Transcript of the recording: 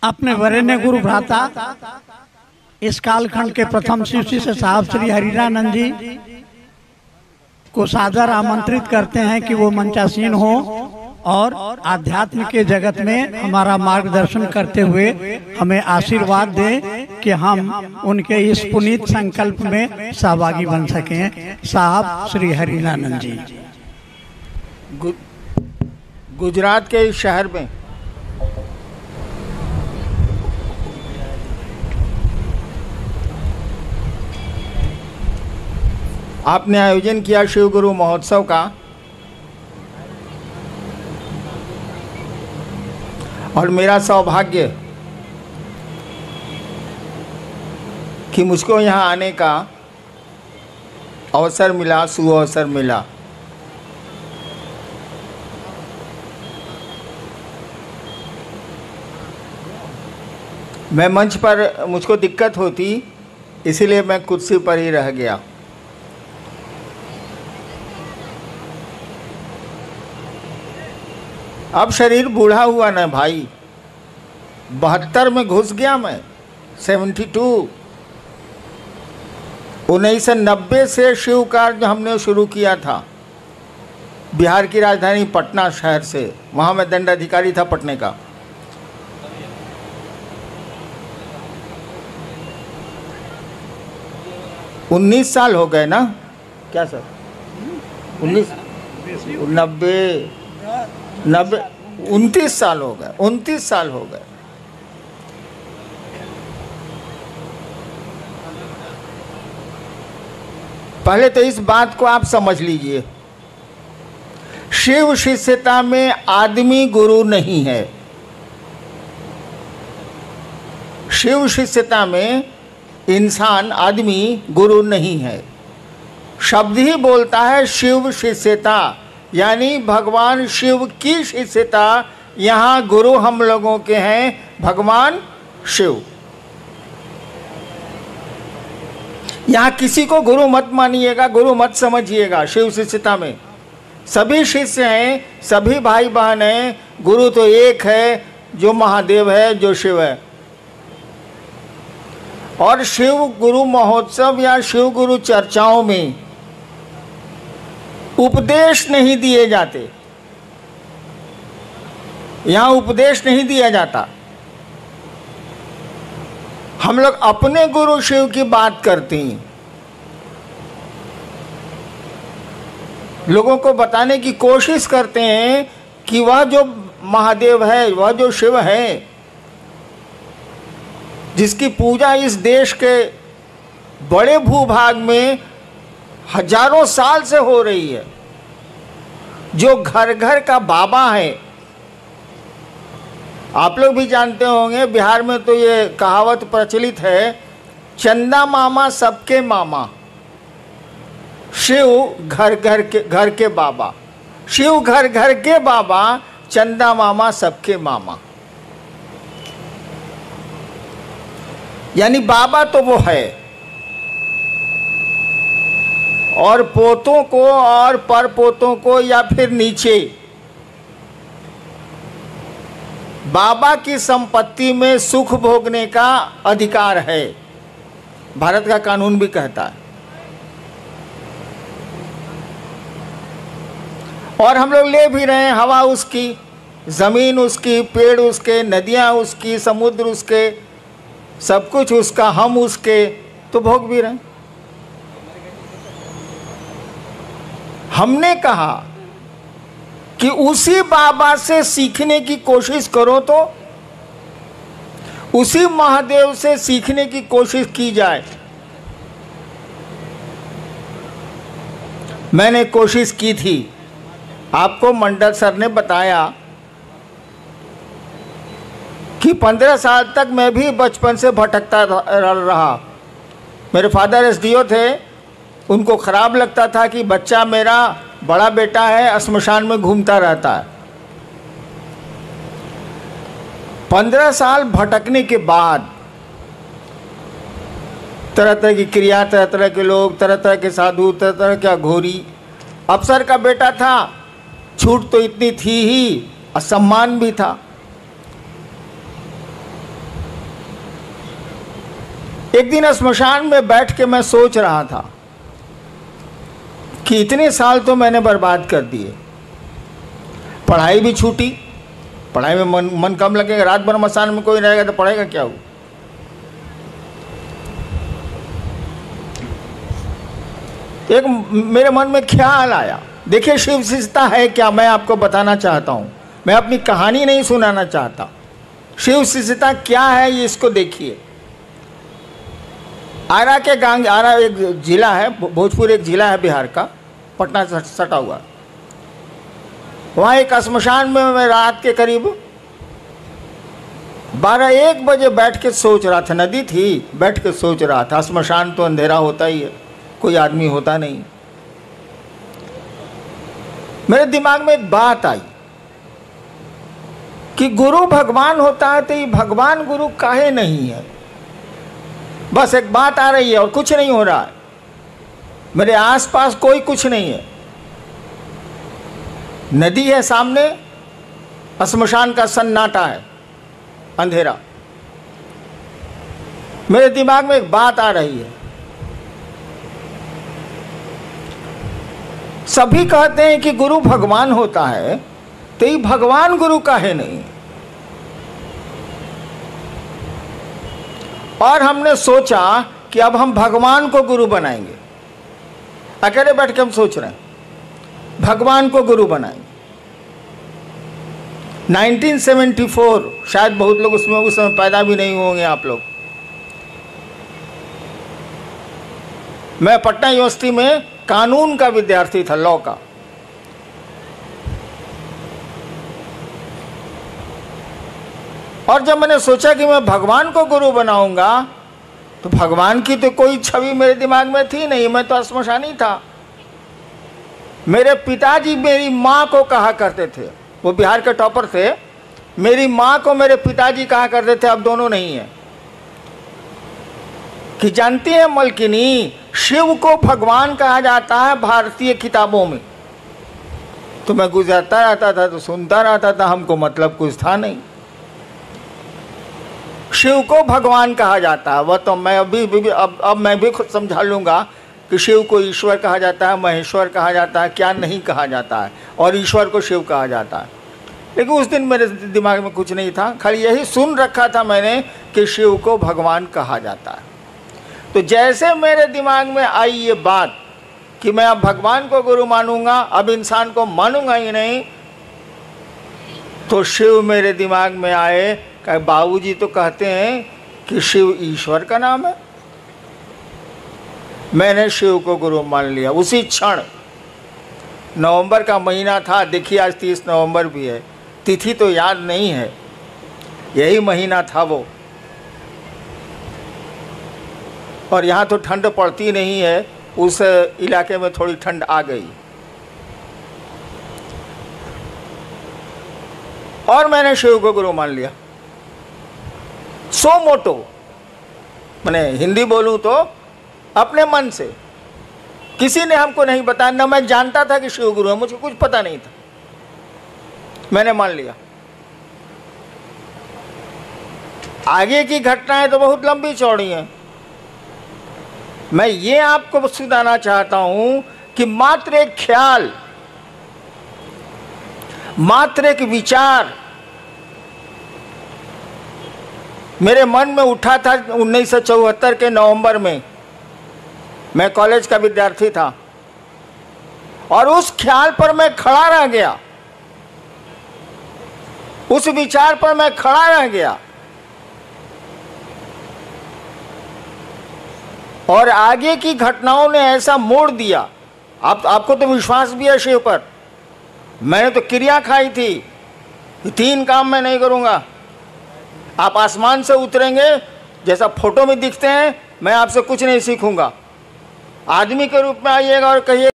अपने वरेण्य गुरु भ्राता इस कालखंड के प्रथम शिव शिष्य साहब श्री हरिरानंद जी को सादर आमंत्रित करते हैं कि वो मंचासीन हो और आध्यात्म के जगत में हमारा मार्गदर्शन करते हुए हमें आशीर्वाद दें कि हम उनके इस पुनीत संकल्प में सहभागी बन सकें। साहब श्री हरिरानंद जी। गुजरात के इस शहर में आपने आयोजन किया शिव गुरु महोत्सव का, और मेरा सौभाग्य कि मुझको यहाँ आने का अवसर मिला, सुअवसर मिला। मैं मंच पर मुझको दिक्कत होती, इसीलिए मैं कुर्सी पर ही रह गया। अब शरीर बूढ़ा हुआ ना भाई, 72 में घुस गया मैं, 72। 1990 से शिव कार्य हमने शुरू किया था बिहार की राजधानी पटना शहर से। वहाँ मैं दंडाधिकारी था पटने का। उन्नीस साल हो गए ना, क्या सर? 29 साल हो गए, 29 साल हो गए। पहले तो इस बात को आप समझ लीजिए, शिव शिष्यता में आदमी गुरु नहीं है। शिव शिष्यता में इंसान आदमी गुरु नहीं है। शब्द ही बोलता है शिव शिष्यता, यानी भगवान शिव की शिष्यता। यहाँ गुरु हम लोगों के हैं भगवान शिव। यहाँ किसी को गुरु मत मानिएगा, गुरु मत समझिएगा। शिव शिष्यता में सभी शिष्य हैं, सभी भाई बहन हैं। गुरु तो एक है, जो महादेव है, जो शिव है। और शिव गुरु महोत्सव या शिव गुरु चर्चाओं में उपदेश नहीं दिए जाते। यहाँ उपदेश नहीं दिया जाता। हम लोग अपने गुरु शिव की बात करते हैं, लोगों को बताने की कोशिश करते हैं कि वह जो महादेव है, वह जो शिव है, जिसकी पूजा इस देश के बड़े भूभाग में हजारों साल से हो रही है, जो घर घर का बाबा है। आप लोग भी जानते होंगे, बिहार में तो ये कहावत प्रचलित है, चंदा मामा सबके मामा, शिव घर घर के बाबा। शिव घर घर के बाबा, चंदा मामा सबके मामा। यानी बाबा तो वो है, और पोतों को और परपोतों को या फिर नीचे बाबा की संपत्ति में सुख भोगने का अधिकार है। भारत का कानून भी कहता है। और हम लोग ले भी रहे हैं, हवा उसकी, जमीन उसकी, पेड़ उसके, नदियां उसकी, समुद्र उसके, सब कुछ उसका, हम उसके, तो भोग भी रहे हैं। हमने कहा कि उसी बाबा से सीखने की कोशिश करो, तो उसी महादेव से सीखने की कोशिश की जाए। मैंने कोशिश की थी, आपको मंडल सर ने बताया कि 15 साल तक मैं भी बचपन से भटकता रहा। मेरे फादर एसडीओ थे, उनको खराब लगता था कि बच्चा मेरा, बड़ा बेटा है, श्मशान में घूमता रहता है। 15 साल भटकने के बाद तरह तरह की क्रिया, तरह तरह के लोग, तरह तरह के साधु, तरह तरह का घोरी। अफसर का बेटा था, छूट तो इतनी थी ही, असम्मान भी था। एक दिन स्मशान में बैठ के मैं सोच रहा था कि इतने साल तो मैंने बर्बाद कर दिए, पढ़ाई भी छूटी, पढ़ाई में मन कम लगेगा, रात भर मसान में कोई रहेगा तो पढ़ेगा क्या हो। एक मेरे मन में ख्याल आया, देखिए शिव शिष्यता है क्या, मैं आपको बताना चाहता हूँ, मैं अपनी कहानी नहीं सुनाना चाहता। शिव शिष्यता क्या है ये इसको देखिए। आरा के गांग, आरा एक जिला है, भोजपुर एक जिला है बिहार का, पटना से सटा हुआ। वहाँ एक श्मशान में मैं रात के करीब 12-1 बजे बैठ के सोच रहा था, नदी थी, बैठ के सोच रहा था। श्मशान तो अंधेरा होता ही है, कोई आदमी होता नहीं। मेरे दिमाग में एक बात आई कि गुरु भगवान होता है तो ये भगवान गुरु काहे नहीं है। बस एक बात आ रही है और कुछ नहीं हो रहा है, मेरे आसपास कोई कुछ नहीं है। नदी है सामने, श्मशान का सन्नाटा है, अंधेरा। मेरे दिमाग में एक बात आ रही है, सभी कहते हैं कि गुरु भगवान होता है तो ये भगवान गुरु काहे नहीं। और हमने सोचा कि अब हम भगवान को गुरु बनाएंगे। अकेले बैठ के हम सोच रहे हैं भगवान को गुरु बनाएंगे। 1974, शायद बहुत लोग उसमें उस समय पैदा भी नहीं होंगे आप लोग। मैं पटना यूनिवर्सिटी में कानून का विद्यार्थी था, लॉ का। और जब मैंने सोचा कि मैं भगवान को गुरु बनाऊंगा तो भगवान की तो कोई छवि मेरे दिमाग में थी नहीं, मैं तो श्मशानी था। मेरे पिताजी मेरी माँ को कहा करते थे, वो बिहार के टॉपर थे, मेरी माँ को मेरे पिताजी कहा करते थे, अब दोनों नहीं है, कि जानती है मलकिनी, शिव को भगवान कहा जाता है भारतीय किताबों में। तो मैं गुजरता रहता था तो सुनता रहता था, हमको मतलब कुछ था नहीं। शिव को भगवान कहा जाता है, वह तो मैं अब मैं भी खुद समझा लूँगा कि शिव को ईश्वर कहा जाता है, महेश्वर कहा जाता है, क्या नहीं कहा जाता है, और ईश्वर को शिव कहा जाता है। लेकिन उस दिन मेरे दिमाग में कुछ नहीं था, खाली यही सुन रखा था मैंने कि शिव को भगवान कहा जाता है। तो जैसे मेरे दिमाग में आई ये बात कि मैं अब भगवान को गुरु मानूंगा, अब इंसान को मानूंगा ही नहीं, तो शिव मेरे दिमाग में आए। कहे बाबूजी तो कहते हैं कि शिव ईश्वर का नाम है। मैंने शिव को गुरु मान लिया उसी क्षण। नवंबर का महीना था, देखिए आज 30 नवंबर भी है, तिथि तो याद नहीं है, यही महीना था वो। और यहाँ तो ठंड पड़ती नहीं है, उस इलाके में थोड़ी ठंड आ गई। और मैंने शिव को गुरु मान लिया, सो मोटो, मैंने हिंदी बोलूँ तो अपने मन से। किसी ने हमको नहीं बताया, ना मैं जानता था कि शिव गुरु है, मुझे कुछ पता नहीं था, मैंने मान लिया। आगे की घटनाएं तो बहुत लंबी चौड़ी हैं। मैं ये आपको सुनाना चाहता हूं कि मात्र एक ख्याल, मात्र एक विचार मेरे मन में उठा था 1974 के नवंबर में। मैं कॉलेज का विद्यार्थी था और उस ख्याल पर मैं खड़ा रह गया, उस विचार पर मैं खड़ा रह गया। और आगे की घटनाओं ने ऐसा मोड़ दिया। आपको तो विश्वास भी है शिव पर। मैंने तो क्रिया खाई थी कि 3 काम मैं नहीं करूंगा। आप आसमान से उतरेंगे जैसा फोटो में दिखते हैं, मैं आपसे कुछ नहीं सीखूंगा। आदमी के रूप में आइएगा और कहिए